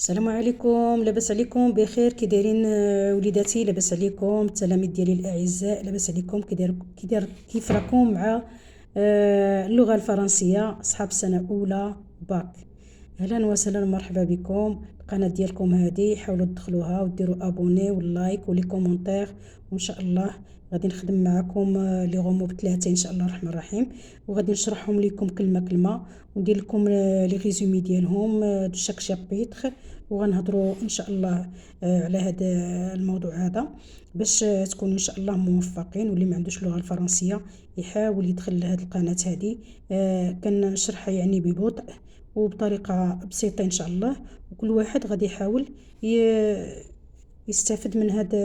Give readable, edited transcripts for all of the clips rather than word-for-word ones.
السلام عليكم، لاباس عليكم؟ بخير؟ كي دايرين وليداتي؟ لاباس عليكم؟ التلاميذ ديالي الاعزاء لاباس عليكم؟ كيف راكم مع اللغه الفرنسيه اصحاب السنه الاولى باك؟ اهلا وسهلا ومرحبا بكم. القناه ديالكم هذه حاولوا تدخلوها وديروا ابوني واللايك ولي كومونتير، وان شاء الله غادي نخدم معكم لي غومو بثلاثه ان شاء الله الرحمن الرحيم، وغادي نشرحهم لكم كلمه كلمه وندير لكم لي ريزومي ديالهم دو شاك شابيتر، وغنهضروا ان شاء الله على هذا الموضوع هذا باش تكونوا ان شاء الله موفقين. واللي ما عندوش اللغه الفرنسيه يحاول يدخل لهذه القناه هذه، كنشرحها يعني ببطء وبطريقه بسيطه ان شاء الله، وكل واحد غادي يحاول يستفد من هذا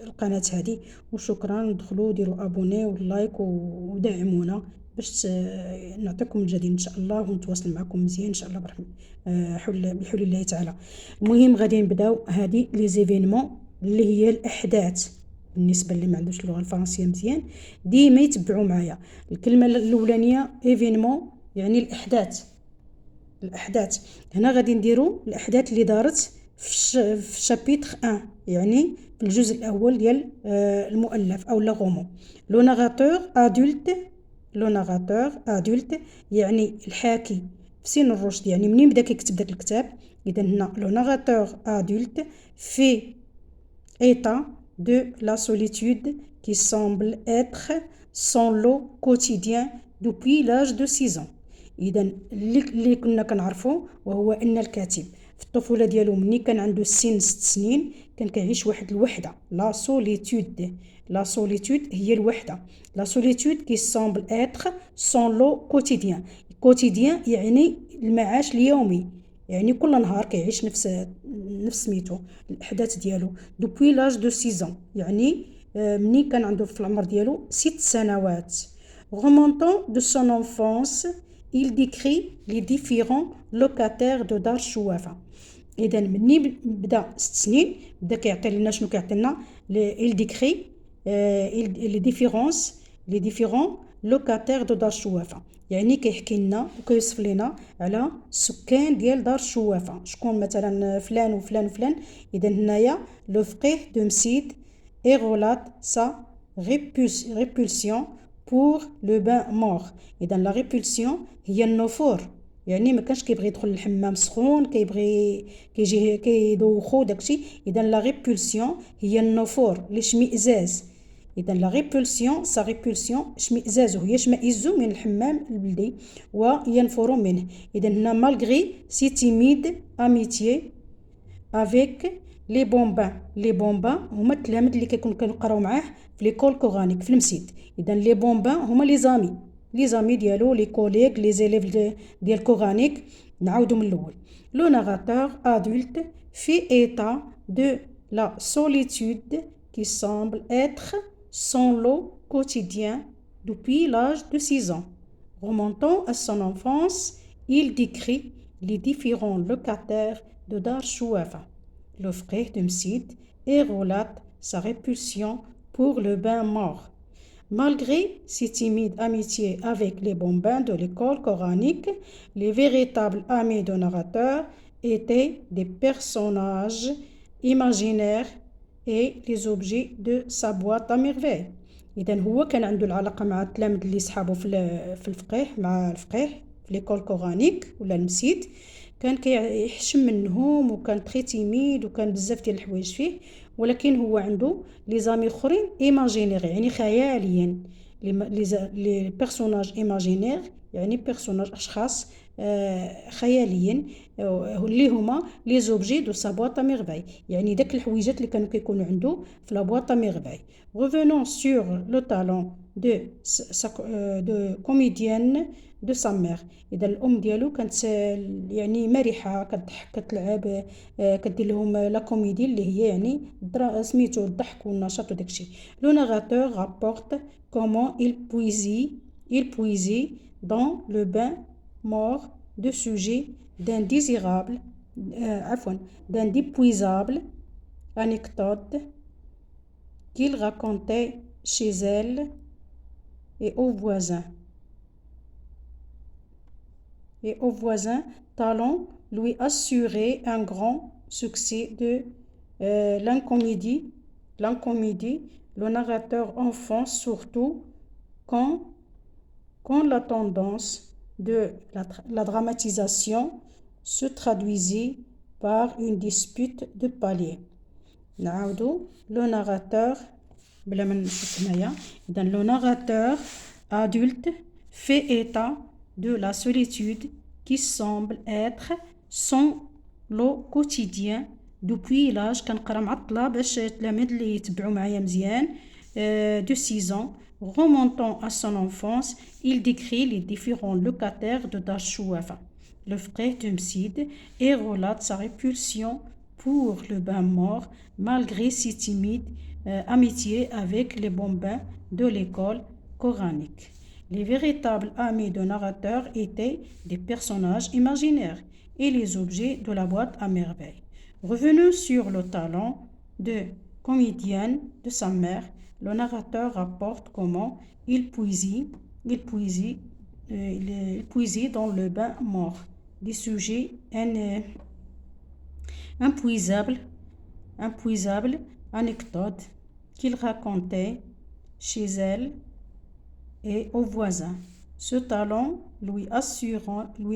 القناه هذه. وشكرا، دخلوا ديروا ابوني واللايك ودعمونا باش نعطيكم الجديد ان شاء الله ونتواصل معكم مزيان ان شاء الله بحول الله تعالى. المهم غادي نبداو هذه لي زيفينمون اللي هي الاحداث. بالنسبه اللي ما عندوش اللغه الفرنسيه مزيان ديما يتبعوا معايا. الكلمه الاولانيه ايفينمون يعني الاحداث. هنا غادي نديروا الاحداث اللي دارت في شابيتر 1، يعني في الجزء الاول ديال المؤلف او لا لو ناراتور ادولت. لو ناراتور ادولت يعني الحاكي في سن الرشد، يعني منين بدا كيكتب داك الكتاب. اذا هنا لو ناراتور ادولت في état de la solitude qui semble être son lot quotidien depuis l'âge de 6 ans. اذا اللي كنا كنعرفوا وهو ان الكاتب في الطفوله ديالو مني كان عنده سن 6 سنين كان كيعيش واحد الوحده، لا سوليتود. لا سوليتود هي الوحده. لا سوليتود كي سامبل اتر سون لو كوتيديان. كوتيديان يعني المعاش اليومي، يعني كل نهار كيعيش نفس سميتو الاحداث ديالو دوبوي لاج دو 6 يعني مني كان عنده في العمر ديالو 6 سنوات. remontant de son enfance il décrit les différents locataires de دار الشوافه. اذا مني بدا 6 سنين بدا كيعطي لنا شنو كيعطي لنا il décrit les différents locataires de دار الشوافه، يعني كيحكي لنا وكيوصف لنا على السكان ديال دار الشوافه، شكون مثلا فلان وفلان وفلان. اذا هنايا لو فقيه دو مسيد اي رولات سا ريبولسيون بور لو بان مور. اذا لا ريبولسيون هي النفور، يعني ما كانش كيبغي يدخل الحمام سخون، كيبغي كيجي كيدوخو داكشي. اذا لا ريبولسيون هي النفور، الاشمئزاز. اذا لا ريبولسيون سا ريبولسيون اشمئزازه، يشمئز من الحمام البلدي وينفر منه. اذا هنا مالغري سي تيميد اميتيي افيك لي بومبان. لي بومبان هما التلاميذ اللي كنقراو معاه في ليكول كورانيك في المسيد. اذا لي بومبان هما لي زامي ديالو، لي كوليغ، لي زيليف ديال كورانيك. نعاودو من الاول. لو ناراتور ادولت في ايتا دو لا سوليتود qui semble être son lot quotidien depuis l'âge de 6 ans. Remontant à son enfance, il décrit les différents locataires de Dar Chouafa, le frère de Msid, et relate sa répulsion pour le bain mort. Malgré ses timides amitiés avec les bambins de l'école coranique, les véritables amis du narrateur étaient des personnages imaginaires et les objets de sa boîte à merveilles. إذا هو كان عنده العلاقة مع التلاميذ اللي صحابه في الفقيه، مع الفقيه في ليكول كورانيك ولا المسيد. كان كيحشم منهم وكان تري تيميد وكان بزاف ديال الحوايج فيه، ولكن هو عنده لي زامي اخرين ايماجينير يعني خياليين. لي بيرسوناج ايماجينير يعني بيرسوناج اشخاص خياليين اللي هما لي زوبجي دو سا بواط ميرفاي، يعني داك الحويجات اللي كانوا كيكونوا عنده في لا بواط ميرفاي. revenons sur le talent de comédienne de sa mère. اذا الام ديالو كانت يعني مرحه، كتضحك كتلعب، كدير لهم لا كوميدي اللي هي يعني سميتو الضحك والنشاط وداكشي. لو ناراتور رابورت comment il puisait dans le bain mort de sujets d'indésirables d'indépuisables anecdotes qu'il racontait chez elle et aux voisins talents lui assurait un grand succès de l'incomédie. Le narrateur enfonce surtout quand la tendance de la dramatisation se traduisait par une dispute de palier. Le narrateur le narrateur adulte fait état de la solitude qui semble être son lot quotidien depuis l'âge de 6 ans. Remontant à son enfance, il décrit les différents locataires de Dachouafa, le frère de Msid, et relate sa répulsion pour le bain mort malgré ses timides amitiés avec les bambins de l'école coranique. Les véritables amis de narrateur étaient des personnages imaginaires et les objets de la boîte à merveilles. Revenu sur le talent de comédienne de sa mère, le narrateur rapporte comment il puisait dans le bain mort des sujets impuisables anecdotes qu'il racontait chez elle et aux voisins. Ce talent lui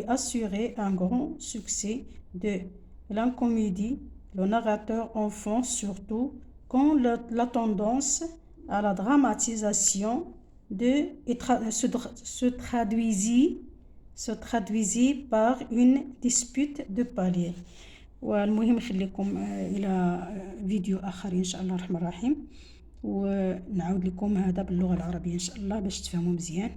assurait un grand succès de l'incomédie. Le narrateur enfonce surtout quand la tendance à la dramatisation se traduisit par une dispute de palier. والمهم نخليكم الى فيديو اخر ان شاء الله الرحمن الرحيم ونعاود لكم هذا باللغه العربيه ان شاء الله باش تفهموا مزيان.